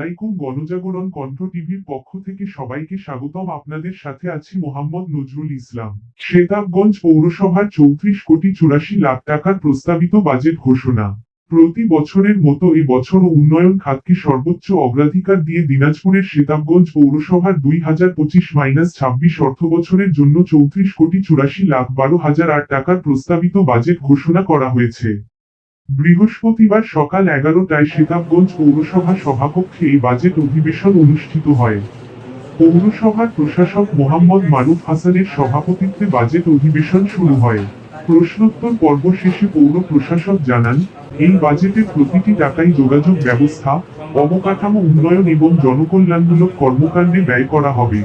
আলাইকুম। গণজাগরণ কণ্ঠ টিভির পক্ষ থেকে সবাইকে স্বাগতম। আপনাদের সাথে আছি মোহাম্মদ নজরুল ইসলাম। শেতাবগঞ্জ পৌরসভার 34,84,00,000 টাকার প্রস্তাবিত বাজেট ঘোষণা। প্রতি বছরের মতো এবছরও উন্নয়ন খাতকে সর্বোচ্চ অগ্রাধিকার দিয়ে দিনাজপুরের শেতাবগঞ্জ পৌরসভার 2025-26 অর্থবছরের জন্য 34,84,12,008 টাকার প্রস্তাবিত বাজেট ঘোষণা করা হয়েছে। বৃহস্পতিবার সকাল 11টায় শেতাবগঞ্জ পৌরসভা সভাকক্ষে এই বাজেট অধিবেশন অনুষ্ঠিত হয়। পৌরসভার প্রশাসক মোহাম্মদ মারুফ হাসানের সভাপতিত্বে বাজেট অধিবেশন শুরু হয়। প্রশ্নোত্তর পর্ব শেষে পৌর প্রশাসক জানান, এই বাজেটে প্রতিটি টাকাই যোগাযোগ ব্যবস্থা, অবকাঠামো উন্নয়ন এবং জনকল্যাণমূলক কর্মকাণ্ডে ব্যয় করা হবে।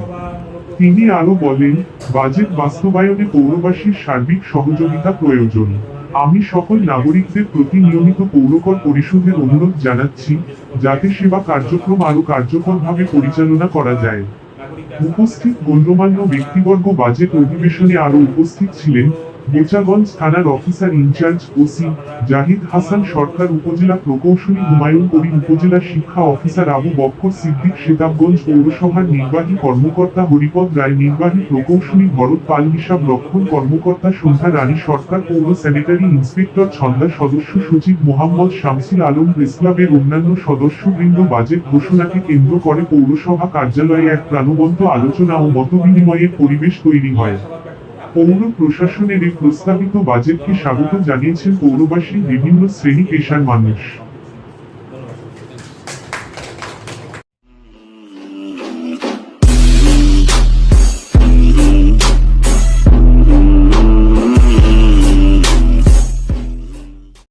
তিনি আরো বলেন, বাজেট বাস্তবায়নে পৌরবাসীর সার্বিক সহযোগিতা প্রয়োজন। আমি সকল নাগরিকদের প্রতি নিয়মিত পৌরকর পরিশোধের অনুরোধ জানাচ্ছি, যাতে সেবা কার্যক্রম আরো কার্যকরভাবে পরিচালনা করা যায়। উপস্থিত গণ্যমান্য ব্যক্তিবর্গ বাজেট অধিবেশনে আরো উপস্থিত ছিলেন বোচাগঞ্জ থানার officer in charge OC Zahid Hasan Sarkar, উপজেলা প্রকৌশলী হুমায়ুন কবির, উপজেলা শিক্ষা অফিসার আবু বক্কর সিদ্দিক, শেতাবগঞ্জ পৌরসভার নির্বাহী কর্মকর্তা হরিপদ রায়, নির্বাহী প্রকৌশলী ভরত পাল, হিসাব রক্ষণ কর্মকর্তা সন্ধ্যা রানী সরকার, পৌর স্যানিটারি ইন্সপেক্টর ছন্দা, সদস্য সচিব মোহাম্মদ শামসুল আলম, প্রেসক্লাবের অন্যান্য সদস্যবৃন্দ। বাজেট ঘোষণাকে কেন্দ্র করে পৌরসভা কার্যালয়ে এক প্রাণবন্ত আলোচনা ও মতবিনিময়ের পরিবেশ তৈরি হয়। পৌর প্রশাসনের এই প্রস্তাবিত বাজেটকে স্বাগত জানিয়েছেন পৌরবাসীর বিভিন্ন শ্রেণী পেশার মানুষ।